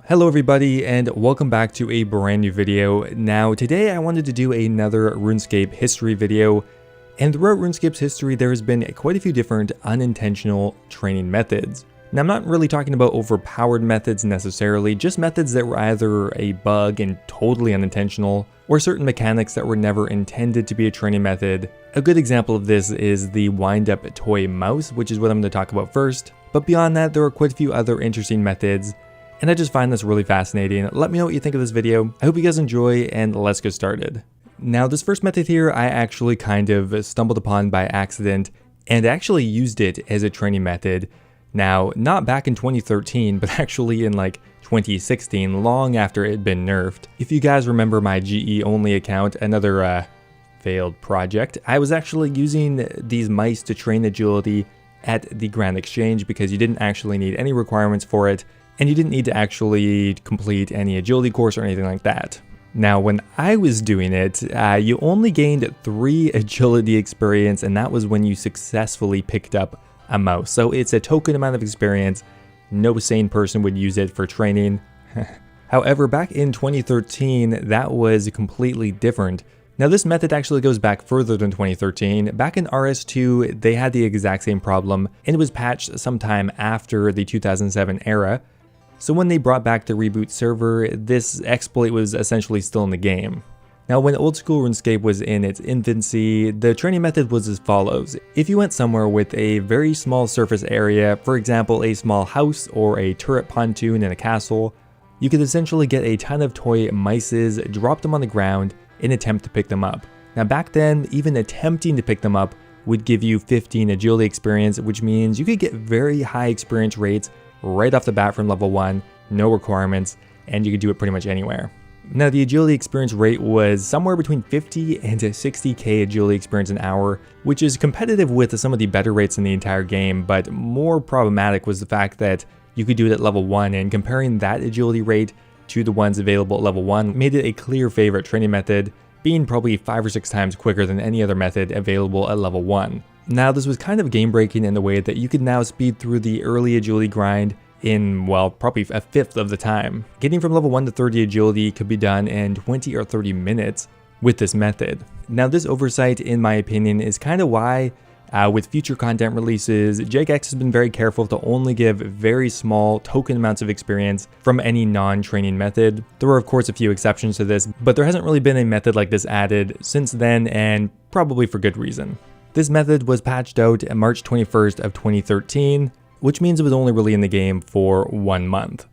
Hello everybody and welcome back to a brand new video. Now today I wanted to do another RuneScape history video, and throughout RuneScape's history there has been quite a few different unintentional training methods. Now I'm not really talking about overpowered methods necessarily, just methods that were either a bug and totally unintentional, or certain mechanics that were never intended to be a training method. A good example of this is the wind-up toy mouse, which is what I'm going to talk about first. But beyond that, there are quite a few other interesting methods, and I just find this really fascinating. Let me know what you think of this video. I hope you guys enjoy, and let's get started. Now this first method here I actually kind of stumbled upon by accident, and actually used it as a training method. Now, not back in 2013, but actually in like 2016, long after it had been nerfed. If you guys remember my GE only account, another failed project, I was actually using these mice to train agility at the Grand Exchange because you didn't actually need any requirements for it, and you didn't need to actually complete any agility course or anything like that. Now, when I was doing it, you only gained 3 agility experience, and that was when you successfully picked up a mouse. So it's a token amount of experience. No sane person would use it for training. However, back in 2013, that was completely different. Now this method actually goes back further than 2013. Back in RS2, they had the exact same problem, and it was patched sometime after the 2007 era. So when they brought back the reboot server, this exploit was essentially still in the game. Now when old school RuneScape was in its infancy, the training method was as follows. If you went somewhere with a very small surface area, for example a small house or a turret pontoon in a castle, you could essentially get a ton of toy mices, drop them on the ground, and attempt to pick them up. Now back then, even attempting to pick them up would give you 15 agility experience, which means you could get very high experience rates right off the bat from level 1, no requirements, and you could do it pretty much anywhere. Now the agility experience rate was somewhere between 50 and 60k agility experience an hour, which is competitive with some of the better rates in the entire game, but more problematic was the fact that you could do it at level 1, and comparing that agility rate to the ones available at level 1 made it a clear favorite training method, being probably 5 or 6 times quicker than any other method available at level 1. Now this was kind of game breaking in the way that you could now speed through the early agility grind in, well, probably a fifth of the time. Getting from level 1 to 30 agility could be done in 20 or 30 minutes with this method. Now this oversight, in my opinion, is kind of why with future content releases, Jagex has been very careful to only give very small token amounts of experience from any non-training method. There are of course a few exceptions to this, but there hasn't really been a method like this added since then, and probably for good reason. This method was patched out on March 21st of 2013, which means it was only really in the game for 1 month.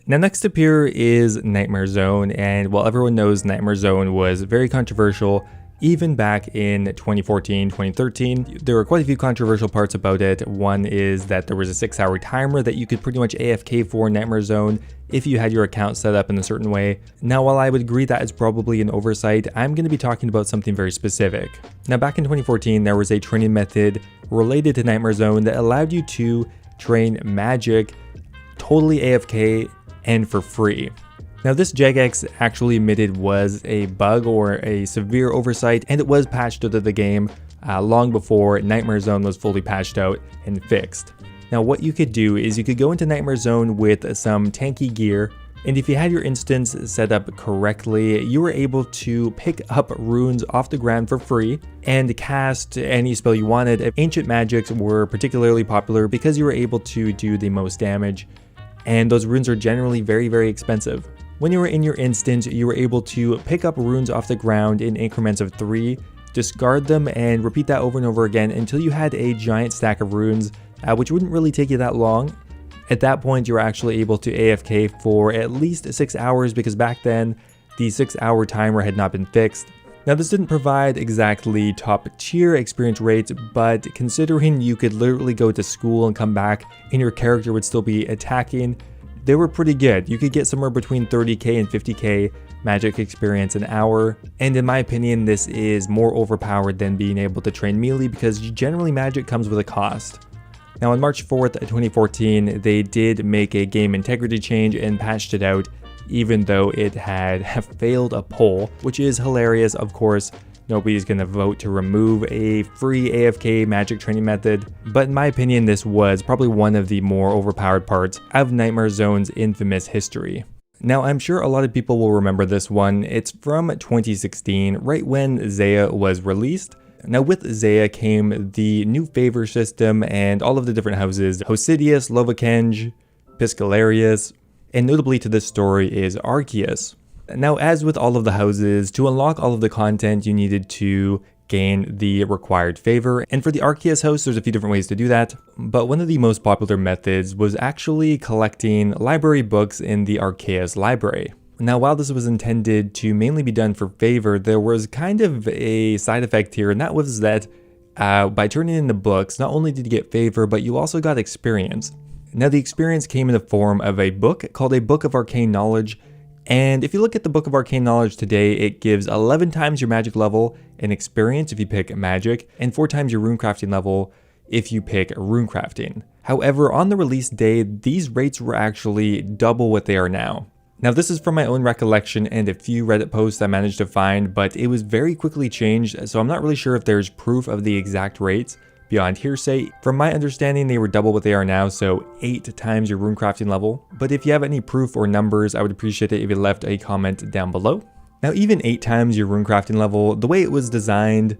Now next up here is Nightmare Zone, and while everyone knows Nightmare Zone was very controversial even back in 2014, 2013, there were quite a few controversial parts about it. One is that there was a 6-hour timer that you could pretty much AFK for Nightmare Zone if you had your account set up in a certain way. Now while I would agree that is probably an oversight, I'm going to be talking about something very specific. Now back in 2014, there was a training method related to Nightmare Zone that allowed you to train magic totally AFK and for free. Now this Jagex actually admitted was a bug or a severe oversight, and it was patched out of the game long before Nightmare Zone was fully patched out and fixed. Now what you could do is you could go into Nightmare Zone with some tanky gear, and if you had your instance set up correctly, you were able to pick up runes off the ground for free and cast any spell you wanted. Ancient magics were particularly popular because you were able to do the most damage, and those runes are generally very, very expensive. When you were in your instance, you were able to pick up runes off the ground in increments of 3, discard them, and repeat that over and over again until you had a giant stack of runes, which wouldn't really take you that long. At that point, you were actually able to AFK for at least 6 hours because back then, the 6-hour timer had not been fixed. Now this didn't provide exactly top tier experience rates, but considering you could literally go to school and come back and your character would still be attacking, they were pretty good. You could get somewhere between 30k and 50k magic experience an hour, and in my opinion this is more overpowered than being able to train melee because generally magic comes with a cost. Now on March 4th, 2014, they did make a game integrity change and patched it out, even though it had failed a poll, which is hilarious. Of course, nobody's gonna vote to remove a free AFK magic training method, but in my opinion this was probably one of the more overpowered parts of Nightmare Zone's infamous history. Now, I'm sure a lot of people will remember this one. It's from 2016, right when zeah was released. Now, with zeah came the new favor system and all of the different houses, Hosidius, Lovakenge, Piscalarius, and notably to this story is Arceuus. Now, as with all of the houses, to unlock all of the content, you needed to gain the required favor. And for the Arceuus house, there's a few different ways to do that. But one of the most popular methods was actually collecting library books in the Arceuus library. Now, while this was intended to mainly be done for favor, there was kind of a side effect here, and that was that by turning in the books, not only did you get favor, but you also got experience. Now, the experience came in the form of a book called a Book of Arcane Knowledge. And if you look at the Book of Arcane Knowledge today, it gives 11 times your magic level in experience if you pick magic, and 4 times your runecrafting level if you pick runecrafting. However, on the release day, these rates were actually double what they are now. Now, this is from my own recollection and a few Reddit posts I managed to find, but it was very quickly changed, so I'm not really sure if there's proof of the exact rates beyond hearsay. From my understanding, they were double what they are now, so 8 times your runecrafting level. But if you have any proof or numbers, I would appreciate it if you left a comment down below. Now, even 8 times your runecrafting level, the way it was designed,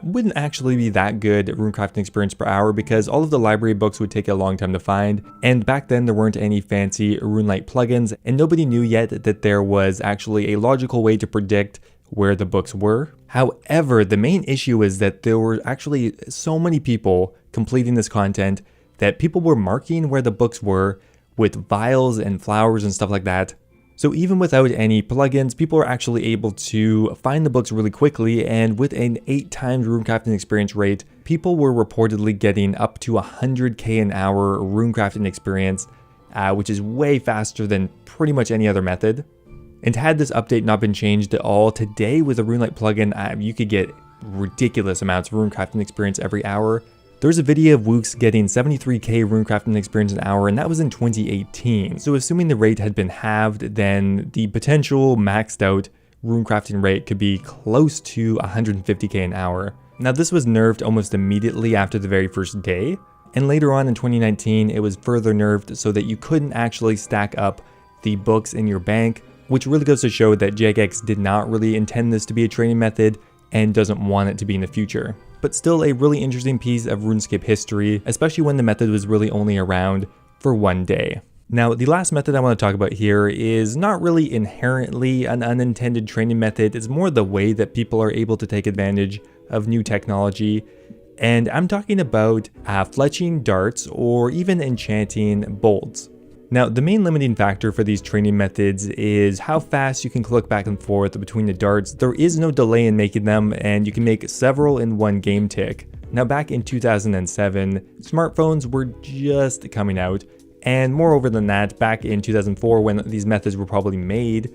wouldn't actually be that good runecrafting experience per hour because all of the library books would take a long time to find, and back then there weren't any fancy RuneLite plugins, and nobody knew yet that there was actually a logical way to predict where the books were. However, the main issue is that there were actually so many people completing this content that people were marking where the books were with vials and flowers and stuff like that. So even without any plugins, people are actually able to find the books really quickly, and with an 8 times runecrafting experience rate, people were reportedly getting up to 100k an hour runecrafting experience, which is way faster than pretty much any other method. And had this update not been changed at all, today with a RuneLite plugin, you could get ridiculous amounts of runecrafting experience every hour. There's a video of Wooks getting 73k runecrafting experience an hour, and that was in 2018. So assuming the rate had been halved, then the potential maxed out runecrafting rate could be close to 150k an hour. Now, this was nerfed almost immediately after the very first day, and later on in 2019 it was further nerfed so that you couldn't actually stack up the books in your bank, which really goes to show that Jagex did not really intend this to be a training method and doesn't want it to be in the future. But still a really interesting piece of RuneScape history, especially when the method was really only around for 1 day. Now, the last method I want to talk about here is not really inherently an unintended training method, it's more the way that people are able to take advantage of new technology. And I'm talking about fletching darts or even enchanting bolts. Now, the main limiting factor for these training methods is how fast you can click back and forth between the darts. There is no delay in making them, and you can make several in one game tick. Now, back in 2007, smartphones were just coming out, and moreover than that, back in 2004 when these methods were probably made,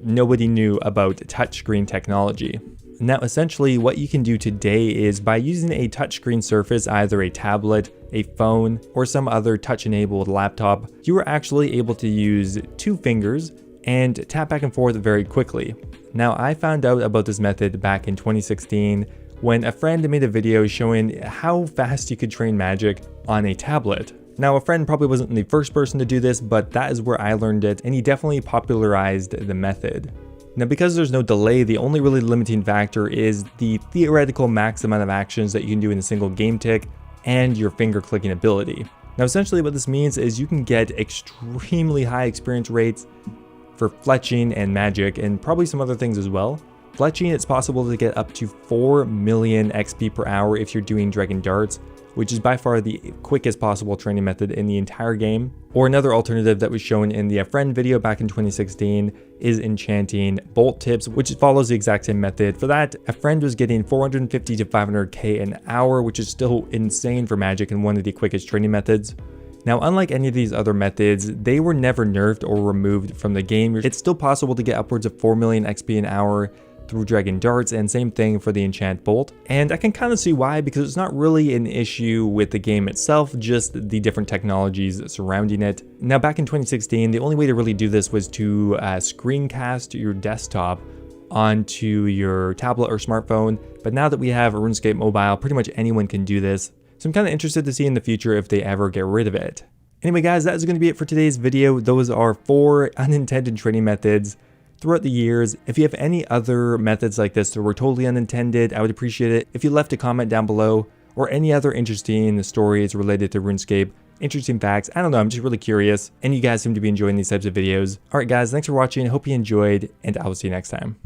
nobody knew about touchscreen technology. Now, essentially what you can do today is by using a touchscreen surface, either a tablet, a phone, or some other touch-enabled laptop, you are actually able to use 2 fingers and tap back and forth very quickly. Now, I found out about this method back in 2016 when a friend made a video showing how fast you could train magic on a tablet. Now, a friend probably wasn't the first person to do this, but that is where I learned it, and he definitely popularized the method. Now, because there's no delay, the only really limiting factor is the theoretical max amount of actions that you can do in a single game tick and your finger clicking ability. Now, essentially what this means is you can get extremely high experience rates for fletching and magic, and probably some other things as well. Fletching, it's possible to get up to 4 million XP per hour if you're doing dragon darts, which is by far the quickest possible training method in the entire game. Or another alternative that was shown in the friend video back in 2016 is enchanting bolt tips, which follows the exact same method. For that, a friend was getting 450 to 500k an hour, which is still insane for magic and one of the quickest training methods. Now, unlike any of these other methods, they were never nerfed or removed from the game. It's still possible to get upwards of 4 million XP an hour through dragon darts, and same thing for the enchant bolt. And I can kind of see why, because it's not really an issue with the game itself, just the different technologies surrounding it. Now, back in 2016, the only way to really do this was to screencast your desktop onto your tablet or smartphone. But now that we have a RuneScape mobile, pretty much anyone can do this. So I'm kind of interested to see in the future if they ever get rid of it. Anyway guys, that is going to be it for today's video. Those are 4 unintended training methods throughout the years. If you have any other methods like this that were totally unintended, I would appreciate it if you left a comment down below, or any other interesting stories related to RuneScape, interesting facts. I don't know, I'm just really curious, and you guys seem to be enjoying these types of videos. Alright guys, thanks for watching, hope you enjoyed, and I will see you next time.